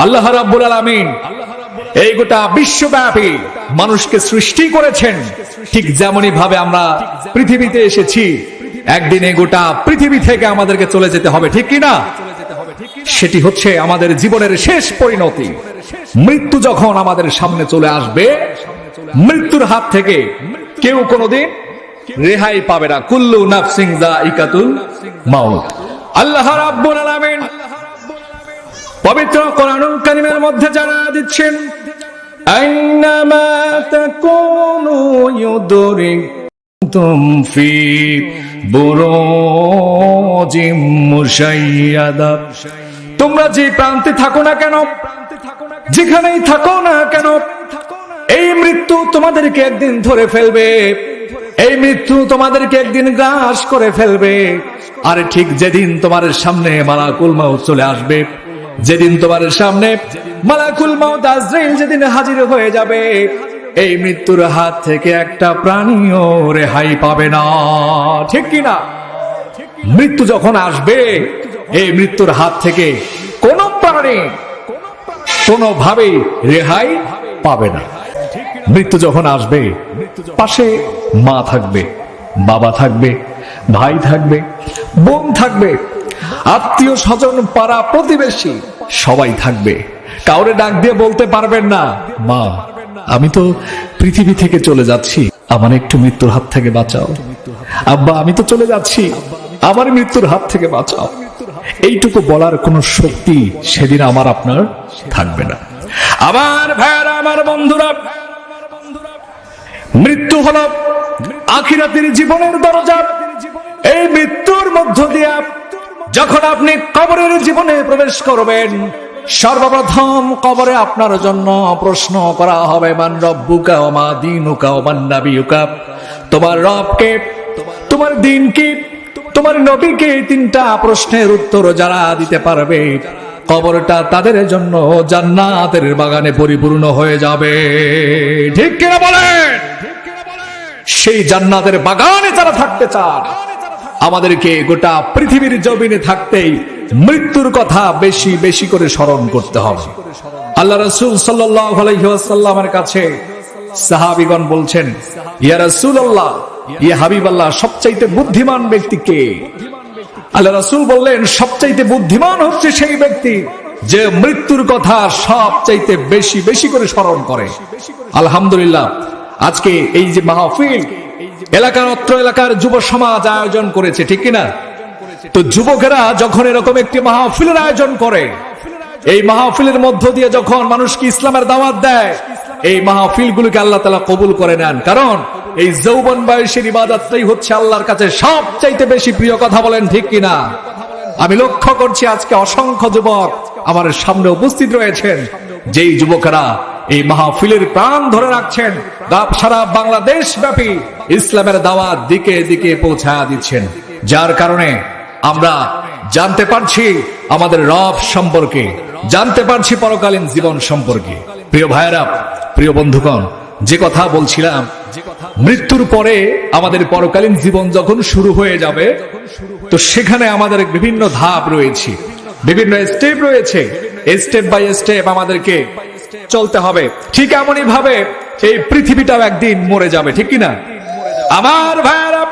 আল্লাহ রাব্বুল আলামিন এই গোটা বিশ্বব্যাপী মানুষকে সৃষ্টি করেছেন, ঠিক যেমনই ভাবে আমরা পৃথিবীতে এসেছি, একদিন এই গোটা পৃথিবী থেকে আমাদেরকে চলে যেতে হবে, ঠিক কিনা? সেটি হচ্ছে আমাদের জীবনের শেষ পরিণতি। মৃত্যু যখন আমাদের সামনে চলে আসবে, মৃত্যুর হাত থেকে কেউ কোনোদিন রেহাই পাবে না। কুল্লু নাফসিন যায়িকাতুল মাউত। আল্লাহ রাব্বুল আলামিন পবিত্র কোরআনুল কারীমের মধ্যে জানায়া দিচ্ছেন, আইনামা তাকুনু ইউদরিকুম ফি বুরুজিম মুশাইয়াদা। তোমরা যে প্রান্তে থাকো না কেন, যেখানেই থাকো না কেন, এই মৃত্যু তোমাদেরকে একদিন ধরে ফেলবে, এই মৃত্যু তোমাদেরকে একদিন গ্রাস করে ফেলবে। আর ঠিক যেদিন তোমার সামনে মালাকুল মাউত চলে আসবে, যেদিন তোমার সামনে মালাকুল মাউত আজরাইল যেদিন হাজির হয়ে যাবে, এই মৃত্যুর হাত থেকে একটা প্রাণীও রেহাই পাবে না, ঠিক কিনা? মৃত্যু যখন আসবে, এই মৃত্যুর হাত থেকে কোন প্রাণী কোনোভাবেই রেহাই পাবে না। মৃত্যু যখন আসবে, পাশে মা থাকবে, বাবা থাকবে, ভাই থাকবে, বোন থাকবে, আত্মীয় স্বজন, পাড়া প্রতিবেশী সবাই থাকবে। কাউরে ডাক দিয়ে বলতে পারবেন না, মা আমি তো পৃথিবী থেকে চলে যাচ্ছি, আমার একটু মৃত্যুর হাত থেকে বাঁচাও। আব্বা আমি তো চলে যাচ্ছি, আমার মৃত্যুর হাত থেকে বাঁচাও। এইটুকু বলার কোনো শক্তি সেদিন আমার আপনার থাকবে না। আমার ভাইরা, আমার বন্ধুরা, মৃত্যু হলো আখিরাতের জীবনের দরজা। এই মৃত্যুর মধ্য দিয়ে যখন আপনি কবরের জীবনে প্রবেশ করবেন, সর্বপ্রথম কবরে আপনার জন্য প্রশ্ন করা হবে, মান রব্বুকা ওয়া মা দীনুকা ওয়া মান নাবিয়ুকা। তোমার রবকে, তোমার দিন কি, তোমার নবীকে, তিনটা প্রশ্নের উত্তর যারা দিতে পারবে, কবরটা তাদের জন্য জান্নাতের বাগানে পরিপূর্ণ হয়ে যাবে, ঠিক কিনা বলেন? সেই জান্নাতের বাগানে যারা থাকতে চান, আমাদেরকে গোটা পৃথিবীর জমিনে থাকতেই মৃত্যুর কথা বেশি বেশি করে স্মরণ করতে হবে। আল্লাহ রাসূল সাল্লাল্লাহু আলাইহি ওয়াসাল্লামের কাছে সাহাবীগণ বলছেন, ইয়া রাসূলুল্লাহ, ইয়া হাবিবাল্লাহ, সবচাইতে বুদ্ধিমান ব্যক্তি কে? আল্লাহ রাসূল বললেন, সবচাইতে বুদ্ধিমান হচ্ছে সেই ব্যক্তি যে মৃত্যুর কথা সবচাইতে বেশি বেশি করে স্মরণ করে। আলহামদুলিল্লাহ, আজকে এই যে মাহফিল এলাকার, অত্র এলাকার যুব সমাজ আয়োজন করেছে, ঠিক কিনা? তো যুবকেরা যখন এরকম একটি মাহফিলের আয়োজন করে, এই মাহফিলের মধ্য দিয়ে যখন মানুষকে ইসলামের দাওয়াত দেয়, এই মাহফিলগুলোকে আল্লাহ তাআলা কবুল করে নেন। কারণ এই যৌবন বয়সের ইবাদতটাই হচ্ছে আল্লাহর কাছে সবচাইতে বেশি প্রিয়, কথা বলেন ঠিক কিনা? আমি লক্ষ্য করছি আজকে অসংখ্য যুবক আমার সামনে উপস্থিত রয়েছেন, যেই যুবকেরা এই মাহফিলের প্রাণ ধরে রাখছেন, সারা বাংলাদেশ ব্যাপী ইসলামের দাওয়াত দিকে দিকে পৌঁছায় দিচ্ছেন, যার কারণে আমরা জানতে পারছি আমাদের রব সম্পর্কে, জানতে পারছি পরকালীন জীবন সম্পর্কে। প্রিয় ভাইয়েরা, প্রিয় বন্ধুগণ, যে কথা বলছিলাম, মৃত্যুর পরে আমাদের পরকালীন জীবন যখন শুরু হয়ে যাবে, তো সেখানে আমাদের বিভিন্ন ধাপ রয়েছে, বিভিন্ন স্টেপ রয়েছে। স্টেপ বাই স্টেপ আমাদেরকে চলতে হবে। ঠিক এমনই ভাবে এই পৃথিবীটাও একদিন মরে যাবে, ঠিক কিনা? আমার ভাইয়েরা,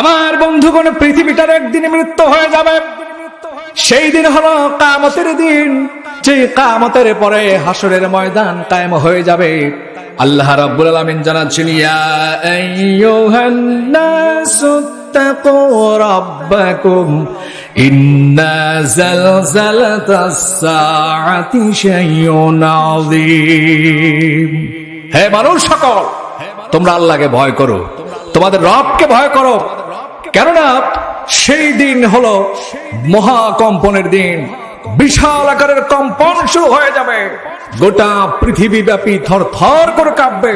আমার বন্ধুগণ, পৃথিবীটার একদিন মৃত্যু হয়ে যাবে। সেই দিন হলো কিয়ামতের দিন, যে কিয়ামতের পরে হাসরের ময়দান কায়েম হয়ে যাবে। আল্লাহ রাব্বুল আলামিন জানাচ্ছেন, ইয়া আইয়ুহান নাসু তাকু রাব্বাকুম ইন্না যালজালাতাস সাআতি শাইউন আযীম। হে মানুষ সকল, তোমরা আল্লাহকে ভয় করো, তোমাদের রবকে ভয় করো, কেননা সেই দিন হলো মহাকম্পনের দিন। বিশাল আকারের কম্পন শুরু হয়ে যাবে, গোটা পৃথিবী ব্যাপী থরথর করে কাঁপবে।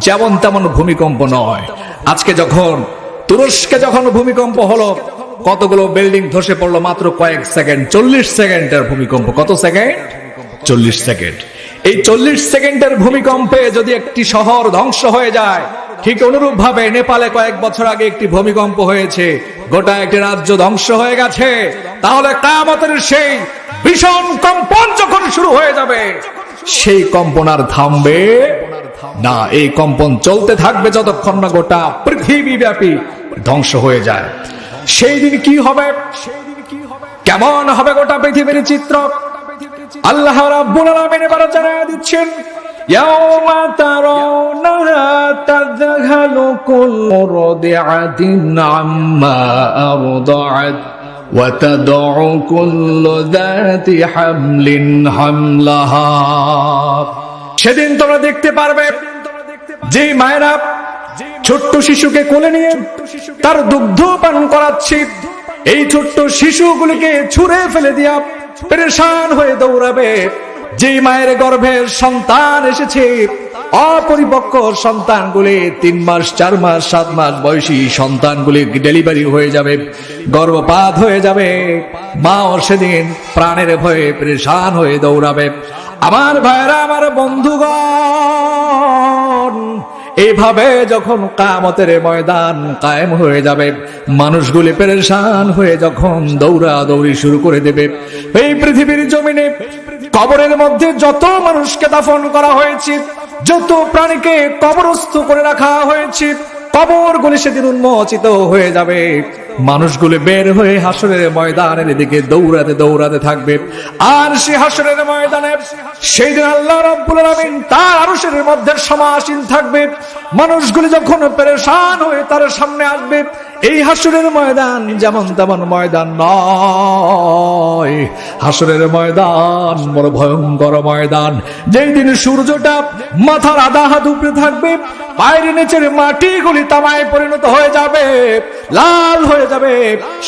যেমন তেমন ভূমিকম্প নয়। আজকে যখন তুরস্কে যখন ভূমিকম্প হলো, কতগুলো বিল্ডিং ধসে পড়লো মাত্র কয়েক সেকেন্ড, 40 সেকেন্ডের ভূমিকম্প। কত সেকেন্ড? 40 সেকেন্ড। এই 40 সেকেন্ডের ভূমিকম্পে যদি একটি শহর ধ্বংস হয়ে যায়, ঠিক অনুরূপ ভাবে নেপালে কয়েক বছর আগে একটি ভূমিকম্প হয়েছে, গোটা একটি রাজ্য ধ্বংস হয়ে গেছে। তাহলে কিয়ামতের সেই ভীষণ কম্পন যখন শুরু হয়ে যাবে, সেই কম্পন আর থামবে না। এই কম্পন চলতে থাকবে যতক্ষণ না গোটা পৃথিবীব্যাপী ধ্বংস হয়ে যায়। সেই দিন কি হবে, কেমন হবে গোটা পৃথিবীর চিত্র, আল্লাহ রাব্বুল আলামিন এবার জানায় দিচ্ছেন, ইয়াওমা তারাউনাহা তাযহালু কুল্লু মুরদিআতিন আম্মা আরদাআত ওয়া তাদউ কুল্লু যাতি হামলিন হামলাহা। সেদিন তোমরা দেখতে পারবে যে মায়েরা ছোট্ট শিশুকে কোলে নিয়ে তার দুগ্ধ পান করাচ্ছে, এই ছোট্ট শিশুগুলিকে ছুঁড়ে ফেলে দিয়া পেরেশান হয়ে দৌড়াবে। যে মায়ের গর্ভে সন্তান এসেছে, অপরিপক্ক সন্তানগুলি 3 মাস 4 মাস 7 মাস বয়সী সন্তানগুলি ডেলিভারি হয়ে যাবে, গর্ভপাত হয়ে যাবে, মাও সেদিন প্রাণের ভয়ে পেরেশান হয়ে দৌড়াবে। আমার ভাইরা, আমার বন্ধুগণ, এইভাবে যখন কিয়ামতের ময়দান কায়েম হয়ে যাবে, মানুষগুলি পেরেশান হয়ে যখন দৌড়াদৌড়ি শুরু করে দেবে, এই পৃথিবীর জমিনে কবরের মধ্যে যত মানুষকে দাফন করা হয়েছে, যত প্রাণীকে কবরস্থ করে রাখা হয়েছে, কবরগুলি সেদিন উন্মোচিত হয়ে যাবে। মানুষগুলো বের হয়ে হাসরের ময়দানের দিকে দৌড়াতে দৌড়াতে থাকবে। আর সে হাসরের ময়দানে সেই দিন আল্লাহ রাব্বুল আলামিন তার আরশের মধ্যে সমাসীন থাকবে। মানুষগুলি যখন পেরেশান হয়ে তার সামনে আসবে, এই হাসরের ময়দান যেমন তেমন ময়দান নয়। হাসরের ময়দান বড় ভয়ঙ্কর ময়দান, যেই দিন সূর্যটা মাথার আধা হাত উপরে থাকবে, বাইরে নিচের মাটিগুলি তামায় পরিণত হয়ে যাবে, লাল হয়ে যাবে।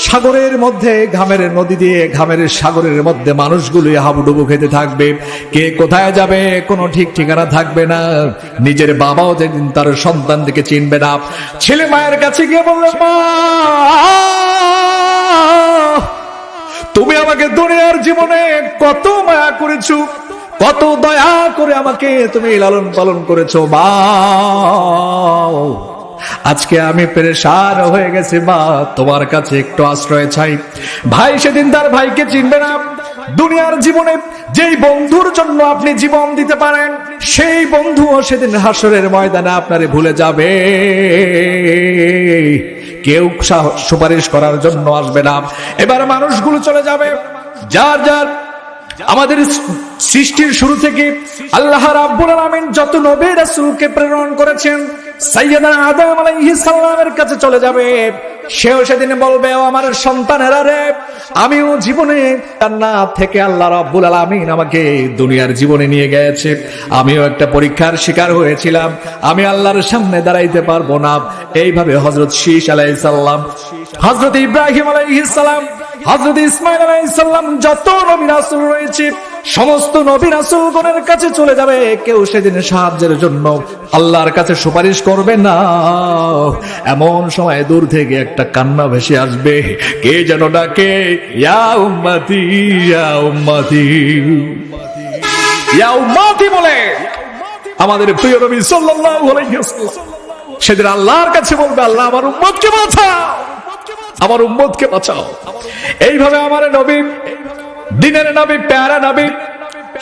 সাগরের মধ্যে ঘামের নদী দিয়ে ঘামের সাগরের মধ্যে মানুষগুলি হাবুডুবু খেতে থাকবে। কে কোথায় যাবে কোনো ঠিক ঠিকানা থাকবে না। নিজের বাবাও যেদিন তার সন্তান দিকে চিনবে না। ছেলে মায়ের কাছে গিয়ে বলল, মা, তুমি আমাকে দুনিয়ার জীবনে কত মায়া করেছো, কত দয়া করে আমাকে তুমি লালন পালন করেছো মা, আজকে আমি পেরেশান হয়ে গেছি মা, তোমার কাছে একটু আশ্রয় চাই। ভাই সেদিন তার ভাইকে চিনবে না। দুনিয়ার জীবনে যেই বন্ধুর জন্য আপনি জীবন দিতে পারেন, সেই বন্ধুও সেদিন হাসরের ময়দানে আপনারে ভুলে যাবে। কেউ সুপারিশ করার জন্য আসবে না। এবার মানুষগুলো চলে যাবে যার যার। আমাদের সৃষ্টির শুরু থেকে আল্লাহ রাব্বুল আলামিন যত নবী রাসূলকে প্রেরণ করেছেন, সাইয়্যিদনা আদম আলাইহিস সালামের কাছে চলে যাবে। সেও সেদিন বলবে, ও আমার সন্তানেরা রে, আমিও জীবনে জান্নাত থেকে আল্লাহ রাব্বুল আলামিন আমাকে দুনিয়ার জীবনে নিয়ে গেছে, আমিও একটা পরীক্ষার শিকার হয়েছিলাম, আমি আল্লাহর সামনে দাঁড়াইতে পারবো না। এইভাবে হযরত শীশ আলাইহিস সালাম, হযরত ইব্রাহিম আলাইহিস সালাম, হযরত ইসমাঈল আলাইহিস সালাম, যত নবী রাসূল রয়েছে সমস্ত নবী রাসূলগণের কাছে চলে যাবে। কেউ সেদিন সাহায্যের জন্য আল্লাহর কাছে সুপারিশ করবে না। এমন সময় দূর থেকে একটা কান্না ভেসে আসবে, কে যেন ডাকে, ইয়া উম্মতি ইয়া উম্মতি ইয়া উম্মতি বলে আমাদের প্রিয় নবী সাল্লাল্লাহু আলাইহি ওয়াসাল্লাম সেদিন আল্লাহর কাছে বলবে, আল্লাহ আমার উম্মতকে বাঁচাও, আমার উম্মতকে বাঁচাও। এইভাবে আমার নবী, দিনের নবী, প্যারা নবী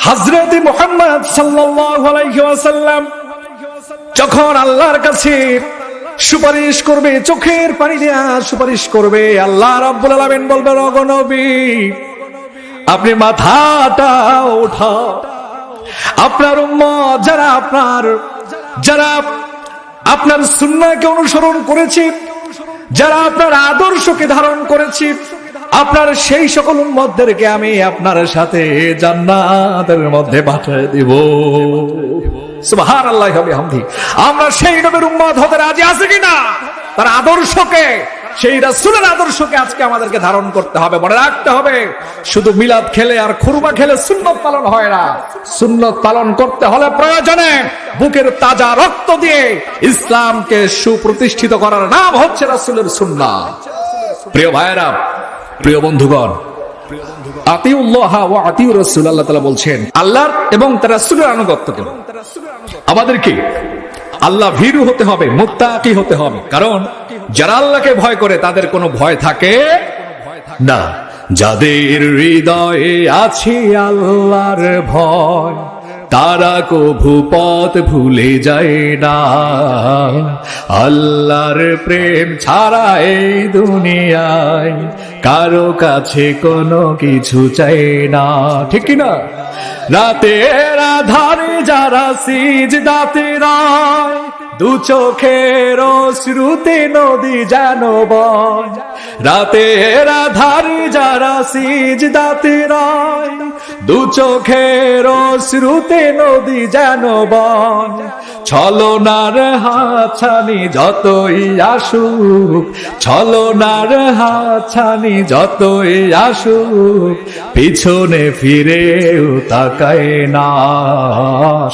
হযরত মুহাম্মদ সাল্লাল্লাহু আলাইহি ওয়াসাল্লাম যখন আল্লাহর কাছে সুপারিশ করবে, চোখের পানি দিয়ে সুপারিশ করবে, আল্লাহ রাব্বুল আলামিন বলবে, ওগো নবী, আপনি মাথাটা উঠাও। আপনার উম্মত যারা আপনার সুন্নাহকে অনুসরণ করেছে, যারা আপনার আদর্শকে ধারণ করেছে, আপনার সেই সকল উম্মতদেরকে আমি আপনার সাথে জান্নাতের মধ্যে পাঠিয়ে দিব। সুবহানাল্লাহি ওয়া বিহামদিহি। আমরা সেই নবীর উম্মত হতে রাজি আছি কিনা? তার আদর্শকে, সেই রাসূলের আদর্শকে আজকে আমাদেরকে ধারণ করতে হবে। মনে রাখতে হবে, শুধু মিলাদ খেলে আর খুরমা খেলে সুন্নত পালন হয় না। সুন্নত পালন করতে হলে প্রয়োজনে বুকের তাজা রক্ত দিয়ে ইসলামকে সুপ্রতিষ্ঠিত করার নাম হচ্ছে রাসূলের সুন্নাহ। প্রিয় ভাইরা, প্রিয় বন্ধুগণ, আতিউল্লাহ ওয়া আতিউর রাসূল, আল্লাহ তাআলা বলছেন আল্লাহর এবং তার রাসূলের আনুগত্য করুন। আমাদেরকে আল্লাহ ভীরু হতে হবে, মুত্তাকি হতে হবে। কারণ যারা আল্লাহকে ভয় করে তাদের কোনো ভয় থাকে না। যাদের হৃদয়ে আছে আল্লাহর ভয় তারা কভু পথ ভুলে যায় না। আল্লাহর প্রেম ছাড়া এই দুনিয়ায় কারো কাছে কোনো কিছু চাই না, ঠিক কি না? রাতের আধারে যারা সিজদাতে রয়, দু চোখের অশ্রুতে নদী যেন বয়। রাতের আধারে যারা সিজদাতে রয়, দু চোখের অশ্রুতে নদী যেন বয়। ছলনার হাতছানি যতই আসুক, ছলনার হাতছানি যতই আসুক, পিছনে ফিরেও তাকায় না।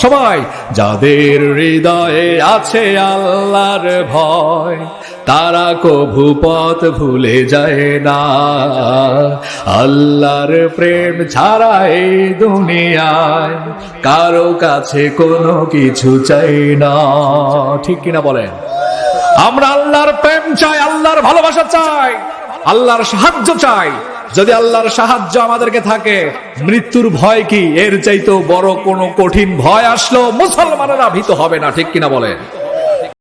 সবাই যাদের হৃদয়ে আছে আল্লাহর ভয় তারা কভু পথ ভুলে যায় না। আল্লাহর প্রেম ছাড়া এই দুনিয়ায় কারো কাছে কোনো কিছু চাই না, ঠিক কিনা বলেন? আমরা আল্লাহর প্রেম চাই, আল্লাহর ভালোবাসা চাই, আল্লাহর সাহায্য চাই। যদি আল্লাহর সাহায্য আমাদেরকে থাকে, মৃত্যুর ভয় কি? এর চাইতেও বড় কোনো কঠিন ভয় আসলো মুসলমানেরা ভীত হবে না, ঠিক কিনা বলেন?